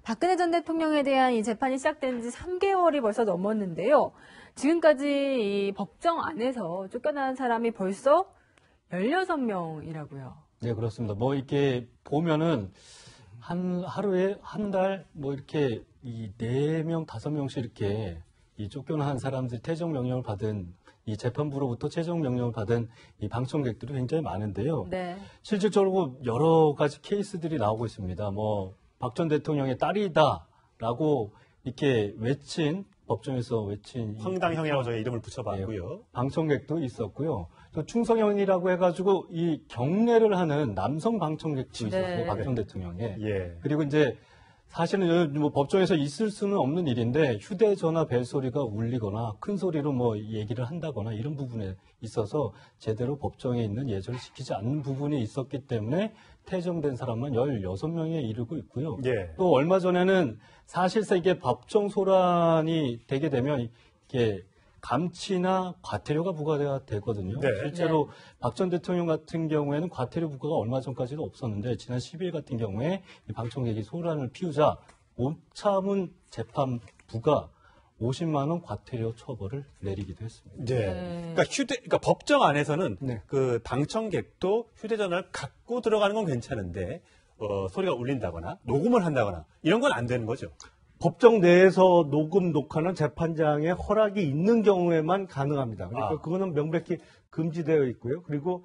박근혜 전 대통령에 대한 이 재판이 시작된 지 3개월이 벌써 넘었는데요. 지금까지 이 법정 안에서 쫓겨난 사람이 벌써 16명이라고요. 네, 그렇습니다. 뭐 이렇게 보면은 하루에 한 달 뭐 이렇게 이 4명, 5명씩 이렇게 이 쫓겨난 사람들이 퇴정 명령을 받은 이 재판부로부터 최종 명령을 받은 이 방청객들이 굉장히 많은데요. 네. 실질적으로 여러 가지 케이스들이 나오고 있습니다. 뭐 박 전 대통령의 딸이다라고 이렇게 법정에서 외친 황당형이라고 저희 이름을 붙여봤고요. 예, 방청객도 있었고요. 또 충성형이라고 해가지고 이 경례를 하는 남성 방청객도 있었어요. 네. 박 전 대통령에. 예. 그리고 이제 사실은 뭐 법정에서 있을 수는 없는 일인데 휴대전화 벨소리가 울리거나 큰 소리로 뭐 얘기를 한다거나 이런 부분에 있어서 제대로 법정에 있는 예절을 지키지 않는 부분이 있었기 때문에 퇴정된 사람만 16명에 이르고 있고요. 예. 또 얼마 전에는 사실상 이게 법정 소란이 되게 되면 이게 감치나 과태료가 부과가 되거든요. 네. 실제로 박 전 대통령 같은 경우에는 과태료 부과가 얼마 전까지도 없었는데 지난 10일 같은 경우에 방청객이 소란을 피우자 못 참은 재판부가 50만 원 과태료 처벌을 내리기도 했습니다. 네. 그러니까 법정 안에서는 네. 그 방청객도 휴대전화를 갖고 들어가는 건 괜찮은데 소리가 울린다거나 녹음을 한다거나 이런 건 안 되는 거죠. 법정 내에서 녹음, 녹화는 재판장의 허락이 있는 경우에만 가능합니다. 그러니까 그거는 명백히 금지되어 있고요. 그리고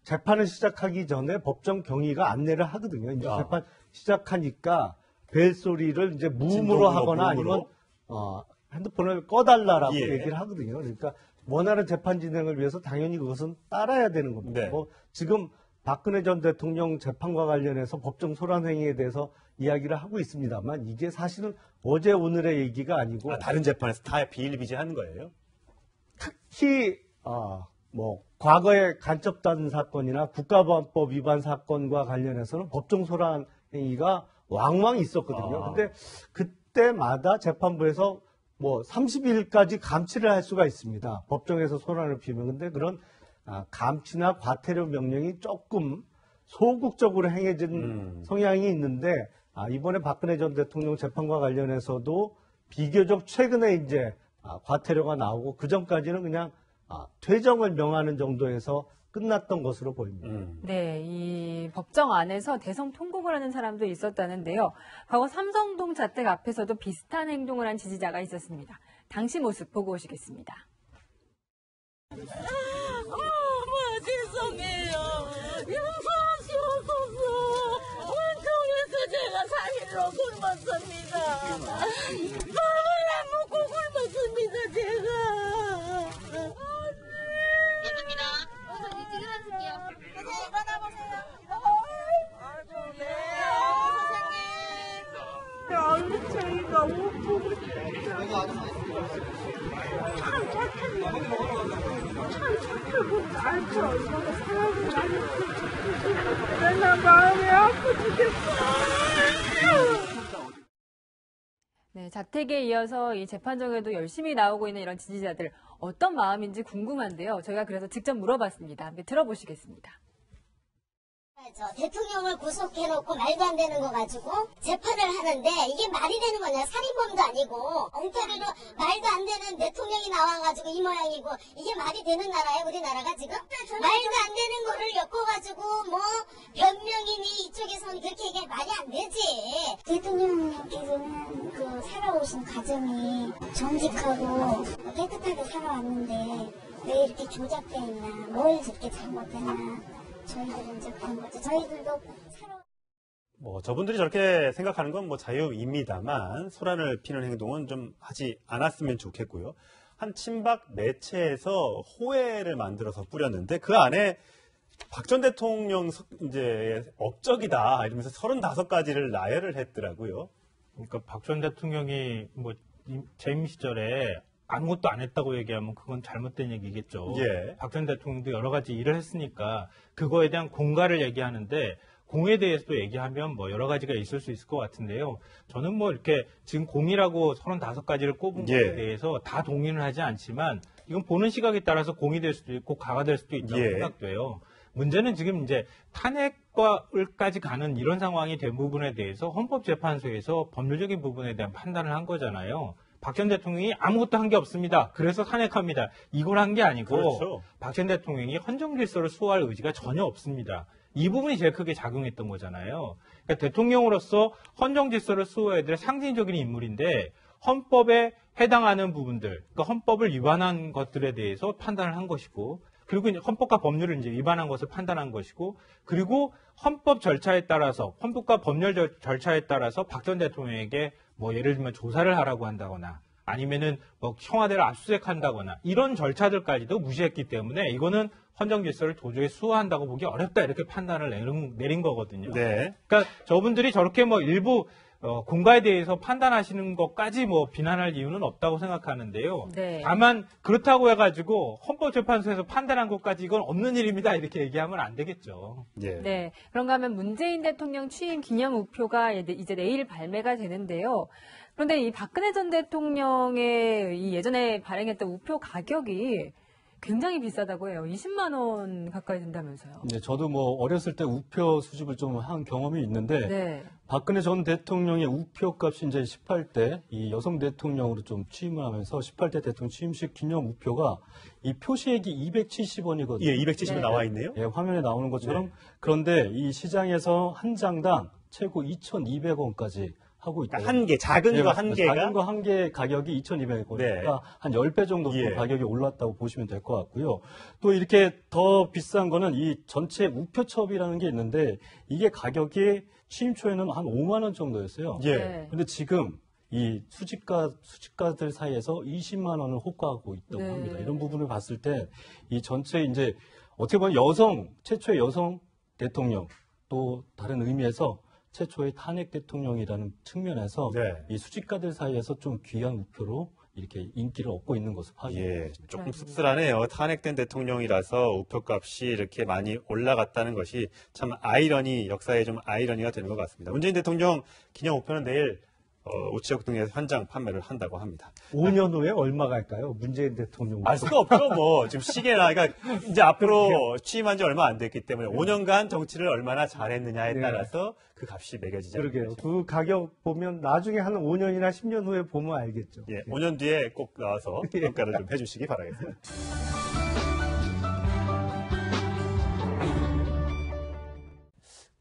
재판을 시작하기 전에 법정 경위가 안내를 하거든요. 이제 재판 시작하니까 벨소리를 이제 무음으로 하거나 아니면 핸드폰을 꺼달라라고 예. 얘기를 하거든요. 그러니까 원하는 재판 진행을 위해서 당연히 그것은 따라야 되는 겁니다. 네. 뭐 지금 박근혜 전 대통령 재판과 관련해서 법정 소란 행위에 대해서 이야기를 하고 있습니다만 이게 사실은 어제 오늘의 얘기가 아니고 다른 재판에서 다 비일비재한 거예요. 특히 뭐 과거에 간첩단 사건이나 국가보안법 위반 사건과 관련해서는 법정 소란 행위가 왕왕 있었거든요. 근데 그때마다 재판부에서 뭐 30일까지 감치를 할 수가 있습니다. 법정에서 소란을 피우면. 근데 그런 감치나 과태료 명령이 조금 소극적으로 행해진 성향이 있는데 이번에 박근혜 전 대통령 재판과 관련해서도 비교적 최근에 이제 과태료가 나오고 그 전까지는 그냥 퇴정을 명하는 정도에서 끝났던 것으로 보입니다. 네, 이 법정 안에서 대성 통곡을 하는 사람도 있었다는데요. 과거 삼성동 자택 앞에서도 비슷한 행동을 한 지지자가 있었습니다. 당시 모습 보고 오시겠습니다. 죄송해요. 용서하시옵소서. 원통에서 제가 4일로 굶었습니다. 밥을 안 먹고 굶었습니다, 제가. 됐습니다. 찍어주세요. 선생님, 일어나보세요. 저희가 못 보고 나 마음이 아파 죽겠어. 네, 자택에 이어서 이 재판정에도 열심히 나오고 있는 이런 지지자들 어떤 마음인지 궁금한데요. 저희가 그래서 직접 물어봤습니다. 한번 들어보시겠습니다. 대통령을 구속해놓고 말도 안 되는 거 가지고 재판을 하는데 이게 말이 되는 거냐. 살인범도 아니고 엉터리로 말도 안 되는 대통령이 나와가지고 이 모양이고 이게 말이 되는 나라예요, 우리나라가 지금? 말도 안 되는 거를 엮어가지고 뭐 변명이니 이쪽에서는 그렇게 얘기해 말이 안 되지. 대통령께서는 그 살아오신 가정이 정직하고 깨끗하게 살아왔는데 왜 이렇게 조작돼 있나, 뭘 저렇게 잘못했나. 저희들은 이제 그런 거죠. 저희들도 저분들이 저렇게 생각하는 건 뭐 자유입니다만 소란을 피는 행동은 좀 하지 않았으면 좋겠고요. 한 친박 매체에서 호해를 만들어서 뿌렸는데 그 안에 박 전 대통령 이제 업적이다 이러면서 35가지를 나열을 했더라고요. 그러니까 박 전 대통령이 뭐 재임 시절에 아무것도 안 했다고 얘기하면 그건 잘못된 얘기겠죠. 예. 박 전 대통령도 여러 가지 일을 했으니까 그거에 대한 공과를 얘기하는데 공에 대해서도 얘기하면 뭐 여러 가지가 있을 수 있을 것 같은데요. 저는 뭐 이렇게 지금 공이라고 35가지를 꼽은 것에 대해서 다 동의는 하지 않지만 이건 보는 시각에 따라서 공이 될 수도 있고 가가 될 수도 있다고 생각돼요. 문제는 지금 이제 탄핵 헌법과까지 가는 이런 상황이 된 부분에 대해서 헌법재판소에서 법률적인 부분에 대한 판단을 한 거잖아요. 박 전 대통령이 아무것도 한 게 없습니다. 그래서 탄핵합니다. 이걸 한 게 아니고 그렇죠. 박 전 대통령이 헌정 질서를 수호할 의지가 전혀 없습니다. 이 부분이 제일 크게 작용했던 거잖아요. 그러니까 대통령으로서 헌정 질서를 수호해야 될 상징적인 인물인데 헌법에 해당하는 부분들, 그러니까 헌법을 위반한 것들에 대해서 판단을 한 것이고, 그리고 이제 헌법과 법률을 이제 위반한 것을 판단한 것이고, 그리고 헌법 절차에 따라서, 헌법과 법률 절차에 따라서 박 전 대통령에게 뭐 예를 들면 조사를 하라고 한다거나, 아니면은 뭐 청와대를 압수수색한다거나 이런 절차들까지도 무시했기 때문에 이거는 헌정 질서를 도저히 수호한다고 보기 어렵다 이렇게 판단을 내린 거거든요. 네. 그러니까 저분들이 저렇게 뭐 일부 공가에 대해서 판단하시는 것까지 뭐 비난할 이유는 없다고 생각하는데요. 네. 다만 그렇다고 해가지고 헌법재판소에서 판단한 것까지 이건 없는 일입니다 이렇게 얘기하면 안 되겠죠. 예. 네. 그런가 하면 문재인 대통령 취임 기념 우표가 이제 내일 발매가 되는데요. 그런데 이 박근혜 전 대통령의 이 예전에 발행했던 우표 가격이 굉장히 비싸다고 해요. 20만 원 가까이 된다면서요. 네, 저도 뭐 어렸을 때 우표 수집을 좀 한 경험이 있는데 네. 박근혜 전 대통령의 우표 값이 이제 18대 이 여성 대통령으로 좀 취임을 하면서 18대 대통령 취임식 기념 우표가 이 표시액이 270원이거든요. 예, 270원 네. 나와 있네요. 예, 화면에 나오는 것처럼 네. 그런데 이 시장에서 한 장당 최고 2,200원까지 하고 있다. 한 개, 작은 네, 거 한 개가 작은 거 한 개 가격이 2,200원이니까 네. 한 10배 정도 예. 또 가격이 올랐다고 보시면 될 것 같고요. 또 이렇게 더 비싼 거는 이 전체 우표첩이라는 게 있는데 이게 가격이 취임 초에는 한 5만 원 정도였어요. 예. 네. 근데 지금 이 수집가들 사이에서 20만 원을 호가하고 있다고 네. 합니다. 이런 부분을 봤을 때 이 전체 이제 어떻게 보면 최초의 여성 대통령 또 다른 의미에서 최초의 탄핵 대통령이라는 측면에서 네. 이 수집가들 사이에서 좀 귀한 우표로 이렇게 인기를 얻고 있는 것을 파악합니다. 예, 조금 씁쓸하네요. 탄핵된 대통령이라서 우표값이 이렇게 많이 올라갔다는 것이 참 역사에 좀 아이러니가 되는 것 같습니다. 문재인 대통령 기념 우표는 내일 우체국 등에서 현장 판매를 한다고 합니다. 5년 후에 얼마 갈까요? 문재인 대통령. 알 수가 없죠, 뭐. 지금 시계나, 그러니까 이제 앞으로 취임한 지 얼마 안 됐기 때문에 5년간 정치를 얼마나 잘했느냐에 네. 따라서 그 값이 매겨지지 그러게요. 않겠죠. 그 가격 보면 나중에 한 5년이나 10년 후에 보면 알겠죠. 예, 5년 뒤에 꼭 나와서 평가를 좀 해주시기 바라겠습니다.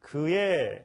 그의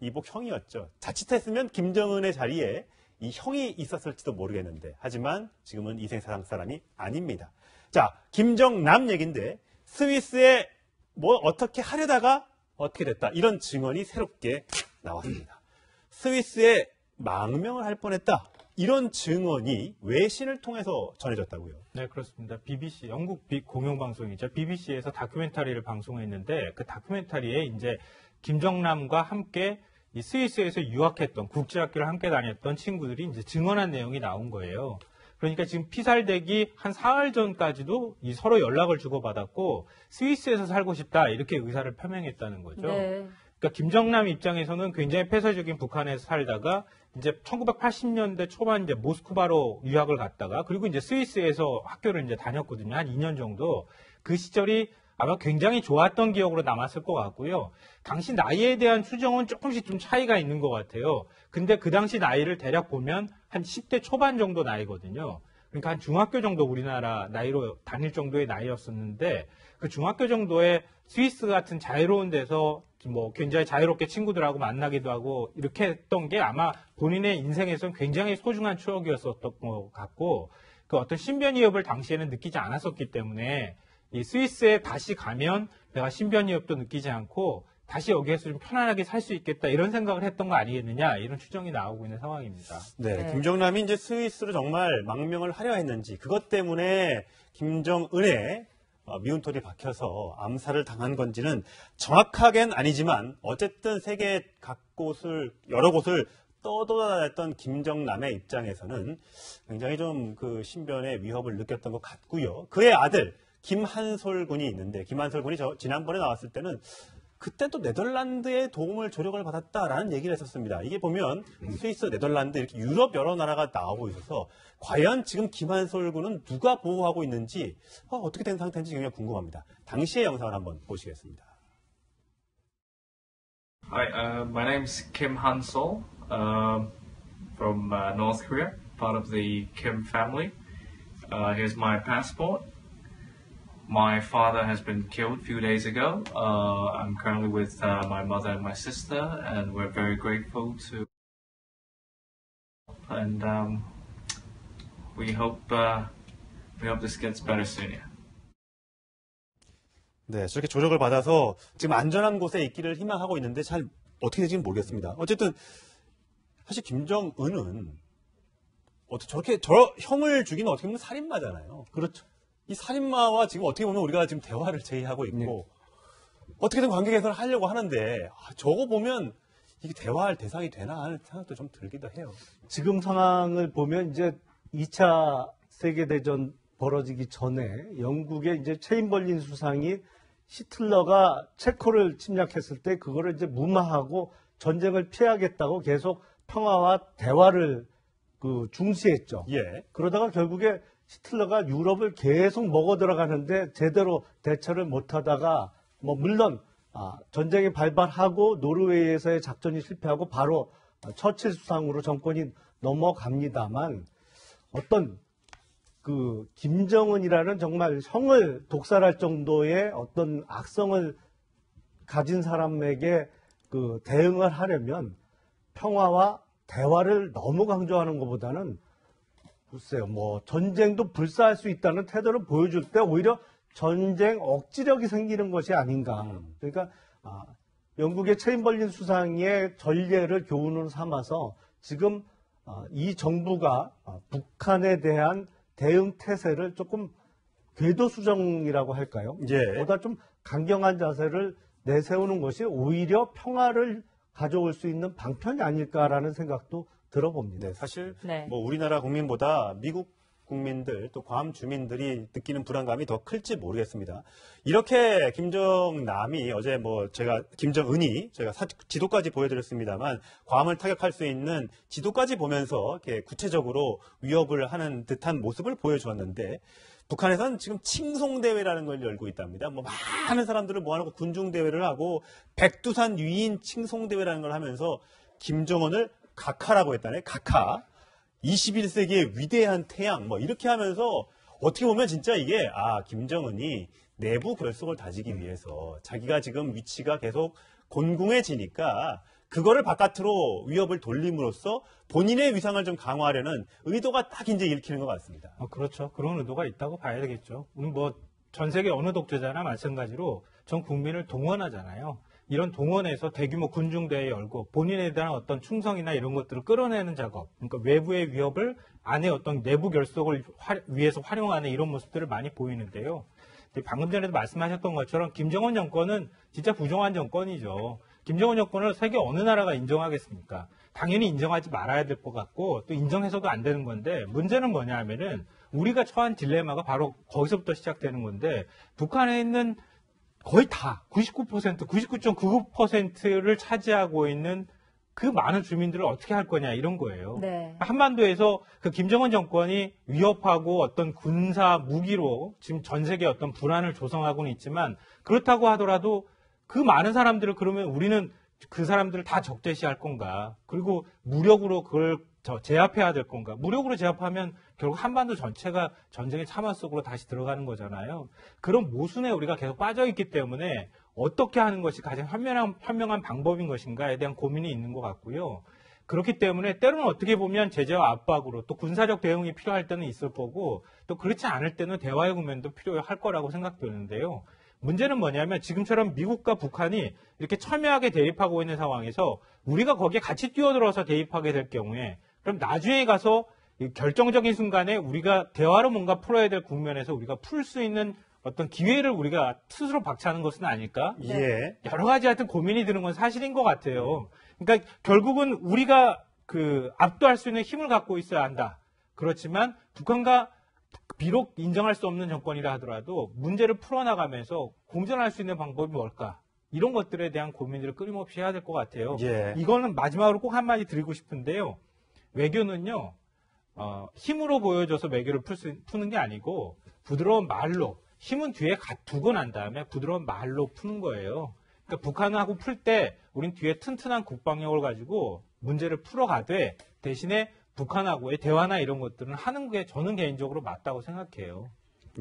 이복 형이었죠. 자칫했으면 김정은의 자리에 이 형이 있었을지도 모르겠는데 하지만 지금은 이 세상 사람이 아닙니다. 자, 김정남 얘긴데 스위스에 뭐 어떻게 하려다가 어떻게 됐다. 이런 증언이 새롭게 나왔습니다. 스위스에 망명을 할 뻔했다. 이런 증언이 외신을 통해서 전해졌다고요. 네, 그렇습니다. BBC, 영국 공영방송이죠. BBC에서 다큐멘터리를 방송했는데 그 다큐멘터리에 이제 김정남과 함께 이 스위스에서 유학했던 국제학교를 함께 다녔던 친구들이 이제 증언한 내용이 나온 거예요. 그러니까 지금 피살되기 한 사흘 전까지도 이 서로 연락을 주고받았고 스위스에서 살고 싶다 이렇게 의사를 표명했다는 거죠. 네. 그러니까 김정남 입장에서는 굉장히 폐쇄적인 북한에서 살다가 이제 1980년대 초반 이제 모스크바로 유학을 갔다가 그리고 이제 스위스에서 학교를 이제 다녔거든요. 한 2년 정도. 그 시절이 아마 굉장히 좋았던 기억으로 남았을 것 같고요. 당시 나이에 대한 추정은 조금씩 좀 차이가 있는 것 같아요. 근데 그 당시 나이를 대략 보면 한 10대 초반 정도 나이거든요. 그러니까 한 중학교 정도 우리나라 나이로 다닐 정도의 나이였었는데 그 중학교 정도의 스위스 같은 자유로운 데서 뭐 굉장히 자유롭게 친구들하고 만나기도 하고 이렇게 했던 게 아마 본인의 인생에서는 굉장히 소중한 추억이었었던 것 같고 그 어떤 신변위협을 당시에는 느끼지 않았었기 때문에 이 스위스에 다시 가면 내가 신변위협도 느끼지 않고 다시 여기에서 좀 편안하게 살 수 있겠다 이런 생각을 했던 거 아니겠느냐 이런 추정이 나오고 있는 상황입니다. 네, 네. 김정남이 이제 스위스로 정말 망명을 하려 했는지 그것 때문에 김정은의 미운털이 박혀서 암살을 당한 건지는 정확하게는 아니지만 어쨌든 세계 여러 곳을 떠돌아다녔던 김정남의 입장에서는 굉장히 좀 그 신변의 위협을 느꼈던 것 같고요. 그의 아들 김한솔 군이 있는데 김한솔 군이 지난번에 나왔을 때는 그때 또 네덜란드의 도움을 조력을 받았다라는 얘기를 했었습니다. 이게 보면 스위스, 네덜란드 이렇게 유럽 여러 나라가 나오고 있어서 과연 지금 김한솔 군은 누가 보호하고 있는지 어떻게 된 상태인지 굉장히 궁금합니다. 당시의 영상을 한번 보시겠습니다. Hi, my name's Kim Han-sol from North Korea, part of the Kim family. Here's my passport. My father has been killed a few days ago. I'm currently with my mother and my sister, and we're very grateful to. And we hope this gets better soon. Yeah. 네, 저렇게 조력을 받아서 지금 안전한 곳에 있기를 희망하고 있는데 잘 어떻게 될지는 모르겠습니다. 어쨌든 사실 김정은은 저렇게 형을 죽이는 어떻게 보면 살인마잖아요. 그렇죠. 이 살인마와 지금 어떻게 보면 우리가 지금 대화를 제의하고 있고 어떻게든 관계 개선을 하려고 하는데 저거 보면 이게 대화할 대상이 되나 하는 생각도 좀 들기도 해요. 지금 상황을 보면 이제 2차 세계대전 벌어지기 전에 영국의 이제 체인벌린 수상이 히틀러가 체코를 침략했을 때 그거를 이제 무마하고 전쟁을 피하겠다고 계속 평화와 대화를 중시했죠. 예. 그러다가 결국에 히틀러가 유럽을 계속 먹어 들어가는데 제대로 대처를 못하다가 물론 전쟁이 발발하고 노르웨이에서의 작전이 실패하고 바로 처칠 수상으로 정권이 넘어갑니다만 어떤 김정은이라는 정말 형을 독살할 정도의 어떤 악성을 가진 사람에게 대응을 하려면 평화와 대화를 너무 강조하는 것보다는 글쎄요, 전쟁도 불사할 수 있다는 태도를 보여줄 때 오히려 전쟁 억지력이 생기는 것이 아닌가. 그러니까 영국의 체인벌린 수상의 전례를 교훈으로 삼아서 지금 이 정부가 북한에 대한 대응 태세를 조금 궤도 수정이라고 할까요? 예. 보다 좀 강경한 자세를 내세우는 것이 오히려 평화를 가져올 수 있는 방편이 아닐까라는 생각도 들어봅니다. 네, 사실 네. 우리나라 국민보다 미국 국민들 또 괌 주민들이 느끼는 불안감이 더 클지 모르겠습니다. 이렇게 김정남이 어제 김정은이 제가 지도까지 보여드렸습니다만 괌을 타격할 수 있는 지도까지 보면서 이렇게 구체적으로 위협을 하는 듯한 모습을 보여주었는데 북한에서는 지금 칭송대회라는 걸 열고 있답니다. 많은 사람들을 모아놓고 군중대회를 하고 백두산 위인 칭송대회라는 걸 하면서 김정은을 각하라고 했다네. 각하. 21세기의 위대한 태양 이렇게 하면서 어떻게 보면 진짜 이게 김정은이 내부 결속을 다지기 위해서 자기가 지금 위치가 계속 곤궁해지니까 그거를 바깥으로 위협을 돌림으로써 본인의 위상을 좀 강화하려는 의도가 딱 이제 읽히는 것 같습니다. 그렇죠. 그런 의도가 있다고 봐야 되겠죠. 전 세계 어느 독재자나 마찬가지로 전 국민을 동원하잖아요. 이런 동원에서 대규모 군중대회 열고 본인에 대한 어떤 충성이나 이런 것들을 끌어내는 작업, 그러니까 외부의 위협을 안에 어떤 내부 결속을 위해서 활용하는 이런 모습들을 많이 보이는데요. 방금 전에도 말씀하셨던 것처럼 김정은 정권은 진짜 부정한 정권이죠. 김정은 정권을 세계 어느 나라가 인정하겠습니까? 당연히 인정하지 말아야 될 것 같고 또 인정해서도 안 되는 건데 문제는 뭐냐 하면은 우리가 처한 딜레마가 바로 거기서부터 시작되는 건데 북한에 있는 거의 다 99%, 99.99%를 차지하고 있는 그 많은 주민들을 어떻게 할 거냐 이런 거예요. 네. 한반도에서 그 김정은 정권이 위협하고 어떤 군사 무기로 지금 전 세계에 어떤 불안을 조성하고는 있지만 그렇다고 하더라도 그 많은 사람들을 그러면 우리는 그 사람들을 다 적대시할 건가? 그리고 무력으로 그걸 제압해야 될 건가? 무력으로 제압하면 결국 한반도 전체가 전쟁의 참화 속으로 다시 들어가는 거잖아요. 그런 모순에 우리가 계속 빠져 있기 때문에 어떻게 하는 것이 가장 현명한 방법인 것인가에 대한 고민이 있는 것 같고요. 그렇기 때문에 때로는 어떻게 보면 제재와 압박으로 또 군사적 대응이 필요할 때는 있을 거고 또 그렇지 않을 때는 대화의 국면도 필요할 거라고 생각되는데요. 문제는 뭐냐면 지금처럼 미국과 북한이 이렇게 첨예하게 대립하고 있는 상황에서 우리가 거기에 같이 뛰어들어서 대입하게 될 경우에 그럼 나중에 가서 결정적인 순간에 우리가 대화로 뭔가 풀어야 될 국면에서 우리가 풀 수 있는 어떤 기회를 우리가 스스로 박차하는 것은 아닐까? 예. 여러 가지 하여튼 고민이 드는 건 사실인 것 같아요. 그러니까 결국은 우리가 압도할 수 있는 힘을 갖고 있어야 한다. 그렇지만 북한과 비록 인정할 수 없는 정권이라 하더라도 문제를 풀어나가면서 공존할 수 있는 방법이 뭘까? 이런 것들에 대한 고민들을 끊임없이 해야 될 것 같아요. 예. 이거는 마지막으로 꼭 한마디 드리고 싶은데요. 외교는요, 힘으로 보여줘서 외교를 푸는 게 아니고 부드러운 말로, 힘은 뒤에 두고 난 다음에 부드러운 말로 푸는 거예요. 그러니까 북한하고 풀 때 우린 뒤에 튼튼한 국방력을 가지고 문제를 풀어가되 대신에 북한하고의 대화나 이런 것들은 하는 게 저는 개인적으로 맞다고 생각해요.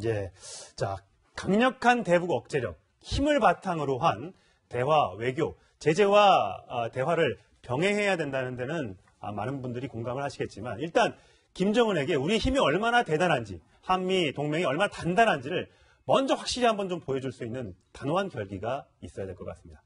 예. 자, 강력한 대북 억제력, 힘을 바탕으로 한 대화, 외교, 제재와 대화를 병행해야 된다는 데는 많은 분들이 공감을 하시겠지만 일단 김정은에게 우리 힘이 얼마나 대단한지, 한미 동맹이 얼마나 단단한지를 먼저 확실히 한번 좀 보여줄 수 있는 단호한 결기가 있어야 될 것 같습니다.